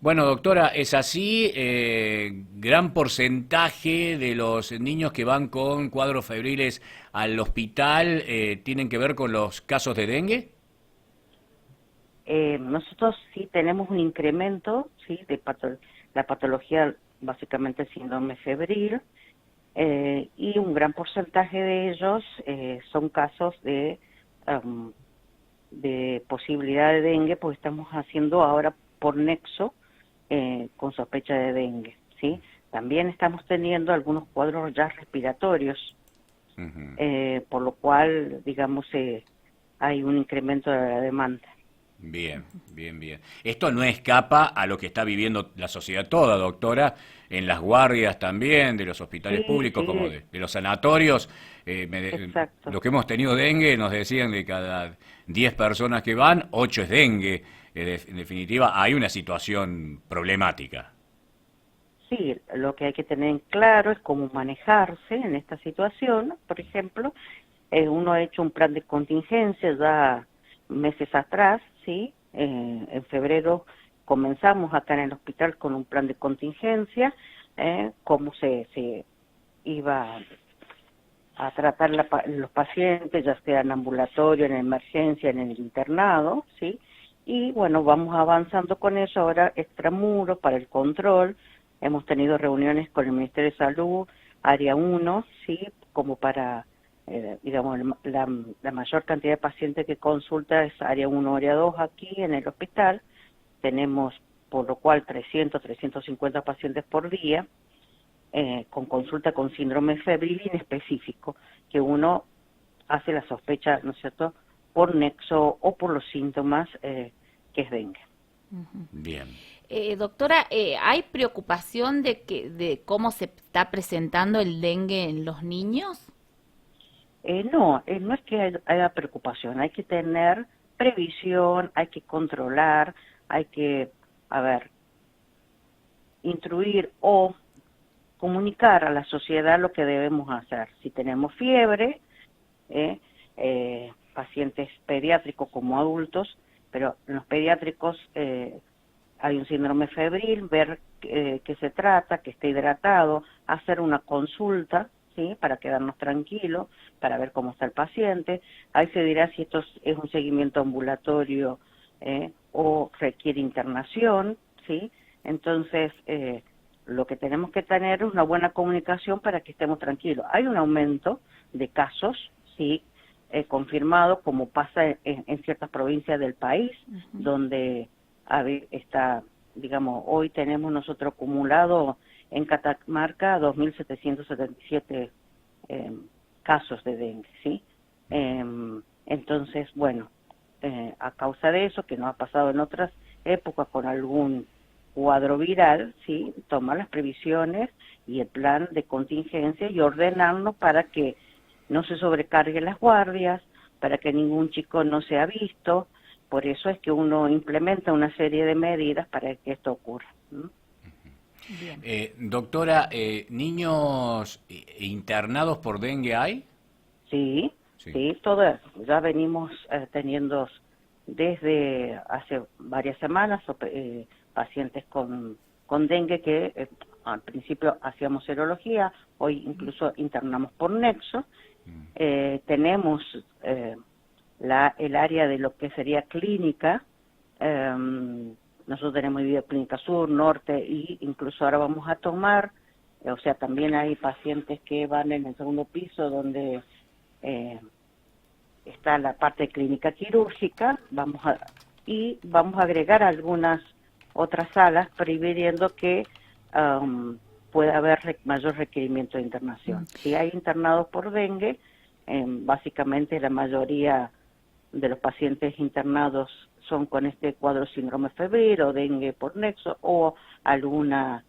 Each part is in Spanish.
Bueno, doctora, es así, gran porcentaje de los niños que van con cuadros febriles al hospital tienen que ver con los casos de dengue. Nosotros sí tenemos un incremento, sí, de la patología, básicamente el síndrome febril, y un gran porcentaje de ellos son casos um, de posibilidad de dengue, porque estamos haciendo ahora por nexo con sospecha de dengue, ¿sí? También estamos teniendo algunos cuadros ya respiratorios, Ujú. por lo cual, digamos, hay un incremento de la demanda. Bien, bien, bien. Esto no escapa a lo que está viviendo la sociedad toda, doctora, en las guardias también, de los hospitales Sí, públicos como sí, de los sanatorios. exacto. Los que hemos tenido dengue nos decían de cada 10 personas que van, 8 es dengue. En definitiva, hay una situación problemática. Sí, lo que hay que tener en claro es cómo manejarse en esta situación. Por ejemplo, uno ha hecho un plan de contingencia ya meses atrás, ¿sí? En febrero comenzamos acá en el hospital con un plan de contingencia, cómo se iba a tratar los pacientes, ya sea en ambulatorio, en emergencia, en el internado, ¿sí? Y bueno, vamos avanzando con eso ahora extramuros para el control. Hemos tenido reuniones con el Ministerio de Salud, área 1, ¿sí? Como para, digamos, la mayor cantidad de pacientes que consulta es área 1, área 2 aquí en el hospital. Tenemos por lo cual 350 pacientes por día, con consulta con síndrome febril inespecífico, que uno hace la sospecha, ¿no es cierto?, por nexo o por los síntomas que es dengue. Ujú. Bien. Doctora, ¿hay preocupación de cómo se está presentando el dengue en los niños? No, no es que haya preocupación, hay que tener previsión, hay que controlar, hay que, a ver, instruir o comunicar a la sociedad lo que debemos hacer. Si tenemos fiebre, pacientes pediátricos como adultos, pero en los pediátricos hay un síndrome febril, ver qué se trata, que esté hidratado, hacer una consulta, ¿sí? Para quedarnos tranquilos, para ver cómo está el paciente. Ahí se dirá si esto es un seguimiento ambulatorio o requiere internación, ¿sí? Entonces, lo que tenemos que tener es una buena comunicación para que estemos tranquilos. Hay un aumento de casos, sí, confirmado, como pasa en ciertas provincias del país, donde está, digamos, hoy tenemos nosotros acumulado en Catamarca 2.777 casos de dengue, ¿sí? Entonces, bueno, a causa de eso, que nos ha pasado en otras épocas con algún cuadro viral, ¿sí? Tomar las previsiones y el plan de contingencia y ordenarnos para que no se sobrecarguen las guardias, para que ningún chico no sea visto. Por eso es que uno implementa una serie de medidas para que esto ocurra. Bien. Doctora, ¿niños internados por dengue hay? Sí, Sí. sí, ya venimos teniendo desde hace varias semanas pacientes con dengue que al principio hacíamos serología, hoy incluso internamos por nexo. Tenemos el área de lo que sería clínica. Nosotros tenemos Clínica Sur, Norte, y incluso ahora vamos a tomar, o sea, también hay pacientes que van en el segundo piso donde está la parte de clínica quirúrgica, y vamos a agregar algunas otras salas, previendo que pueda haber mayor requerimiento de internación. Si hay internados por dengue, básicamente la mayoría de los pacientes internados son con este cuadro síndrome febril o dengue por nexo o alguna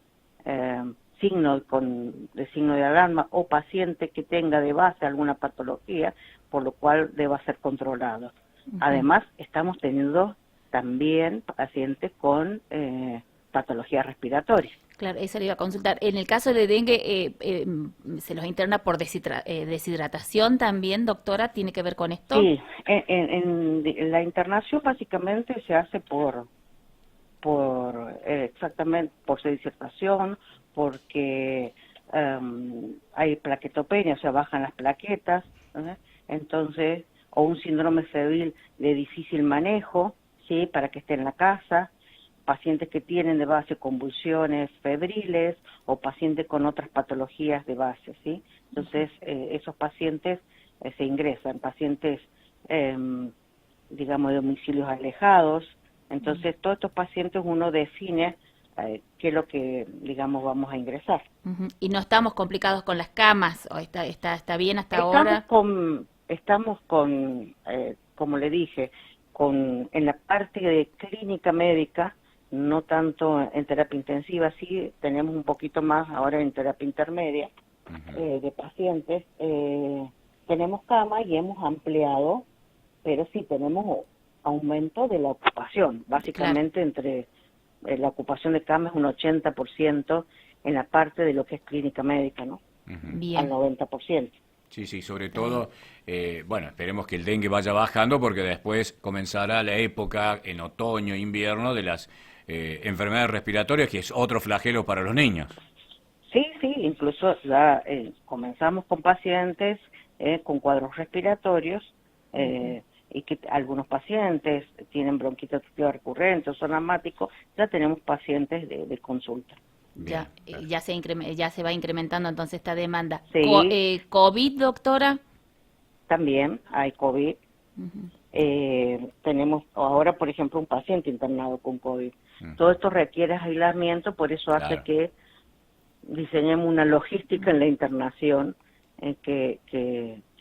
signo de alarma o paciente que tenga de base alguna patología, por lo cual deba ser controlado. Además, estamos teniendo también pacientes con patologías respiratorias. Claro, eso le iba a consultar. En el caso de dengue, ¿se los interna por deshidratación también, doctora? ¿Tiene que ver con esto? Sí, en la internación básicamente se hace por exactamente por su disertación, porque hay plaquetopenia, o sea, bajan las plaquetas, entonces, o un síndrome febril de difícil manejo, ¿sí? Para que esté en la casa, pacientes que tienen de base convulsiones febriles o pacientes con otras patologías de base, ¿sí? Entonces, esos pacientes se ingresan, pacientes, digamos, de domicilios alejados. Entonces, todos estos pacientes uno define qué es lo que, digamos, vamos a ingresar. Y no estamos complicados con las camas, o está bien hasta ahora. Estamos con, como le dije, en la parte de clínica médica, no tanto en terapia intensiva, sí tenemos un poquito más ahora en terapia intermedia de pacientes. Tenemos cama y hemos ampliado, pero sí tenemos aumento de la ocupación, básicamente entre la ocupación de cama es un 80% en la parte de lo que es clínica médica, ¿no? Bien. Al 90%. Sí, sí, sobre todo, bueno, esperemos que el dengue vaya bajando porque después comenzará la época en otoño, invierno de las enfermedades respiratorias, que es otro flagelo para los niños. Sí, sí, incluso ya comenzamos con pacientes con cuadros respiratorios y que algunos pacientes tienen bronquitis recurrente o son asmáticos, ya tenemos pacientes de consulta. Bien, ya se va incrementando entonces esta demanda. Sí. ¿COVID, doctora? También hay COVID. Tenemos ahora, por ejemplo, un paciente internado con COVID. Todo esto requiere aislamiento, por eso hace que diseñemos una logística en la internación, que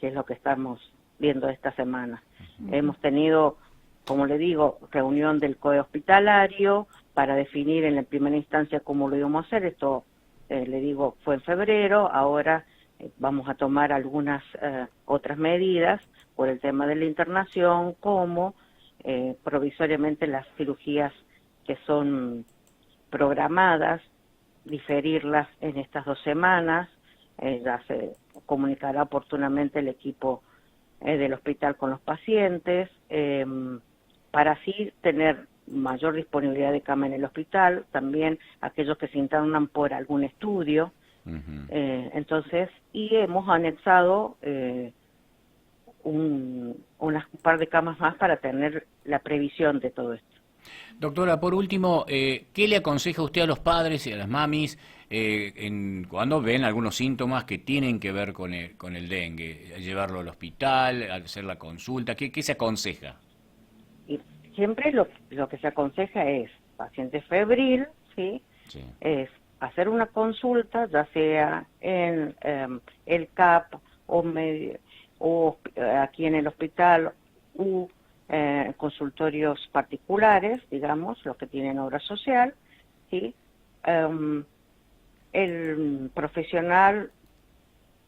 es lo que estamos viendo esta semana. Hemos tenido, como le digo, reunión del COE hospitalario para definir en la primera instancia cómo lo íbamos a hacer. Esto, le digo, fue en febrero. Ahora vamos a tomar algunas otras medidas por el tema de la internación, como provisoriamente las cirugías que son programadas, diferirlas en estas 2 semanas. Ya se comunicará oportunamente el equipo del hospital con los pacientes, para así tener mayor disponibilidad de cama en el hospital, también aquellos que se internan por algún estudio. Entonces, y hemos anexado un par de camas más para tener la previsión de todo esto. Doctora, por último, ¿qué le aconseja usted a los padres y a las mamis cuando ven algunos síntomas que tienen que ver con el dengue? ¿Llevarlo al hospital, hacer la consulta? ¿Qué se aconseja? Y siempre lo que se aconseja es, paciente febril, ¿sí? Es hacer una consulta, ya sea en el CAP o aquí en el hospital u consultorios particulares, digamos, los que tienen obra social, ¿sí? El profesional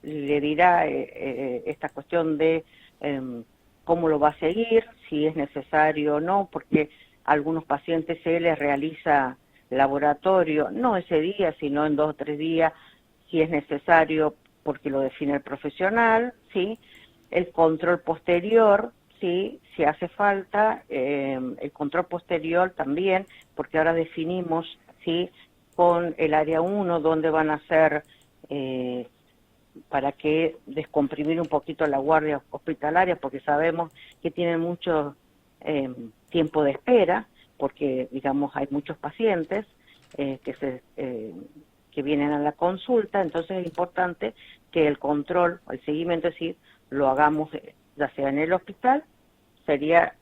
le dirá esta cuestión de cómo lo va a seguir, si es necesario o no, porque a algunos pacientes se les realiza laboratorio, no ese día, sino en 2 o 3 días, si es necesario, porque lo define el profesional, ¿sí? El control posterior, sí, si hace falta, el control posterior también, porque ahora definimos, sí, con el área 1 dónde van a ser, para que descomprimir un poquito la guardia hospitalaria, porque sabemos que tienen mucho tiempo de espera, porque, digamos, hay muchos pacientes que vienen a la consulta, entonces es importante que el control, el seguimiento, es decir, lo hagamos ya sea en el hospital, sería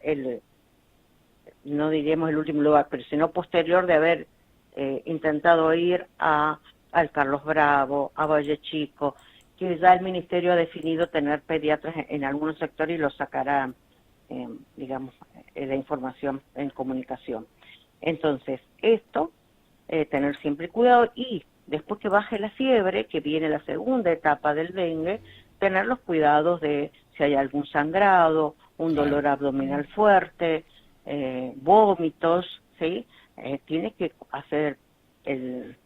no diríamos el último lugar, pero sino posterior de haber intentado ir al Carlos Bravo, a Valle Chico, que ya el Ministerio ha definido tener pediatras en algunos sectores y lo sacará, digamos, la información en comunicación. Entonces, esto, tener siempre cuidado, y después que baje la fiebre, que viene la segunda etapa del dengue, tener los cuidados de si hay algún sangrado, un dolor abdominal fuerte, vómitos, ¿sí? Tiene que hacer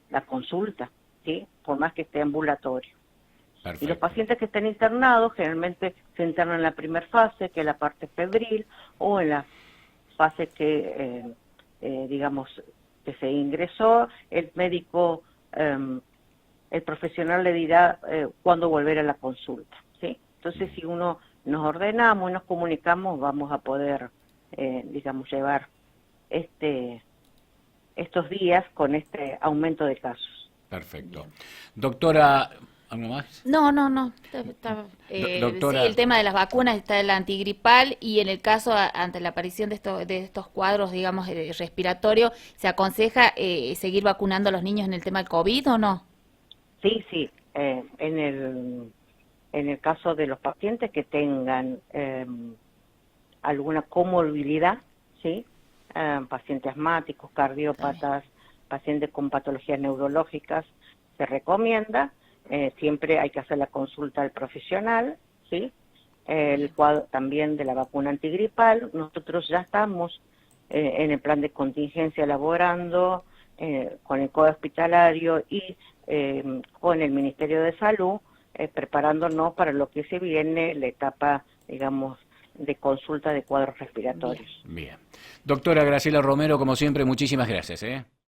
la consulta, ¿sí? Por más que esté ambulatorio. Perfecto. Y los pacientes que estén internados generalmente se internan en la primera fase, que es la parte febril, o en la fase que, digamos, se ingresó, el médico, el profesional le dirá cuándo volver a la consulta, ¿sí? Entonces, si uno nos ordenamos y nos comunicamos, vamos a poder, digamos, llevar estos días con este aumento de casos. Perfecto. Doctora, ¿algo más? No. Doctora. Sí, el tema de las vacunas está el antigripal y en el caso ante la aparición de estos cuadros, digamos, respiratorios, ¿se aconseja seguir vacunando a los niños en el tema del COVID o no? Sí, en el caso de los pacientes que tengan alguna comorbilidad, ¿sí? Pacientes asmáticos, cardiópatas, pacientes con patologías neurológicas, se recomienda, siempre hay que hacer la consulta al profesional, ¿sí? El cuadro también de la vacuna antigripal. Nosotros ya estamos en el plan de contingencia elaborando con el COE hospitalario y con el Ministerio de Salud, preparándonos para lo que se viene, la etapa, digamos, de consulta de cuadros respiratorios. Bien. Doctora Graciela Romero, como siempre, muchísimas gracias.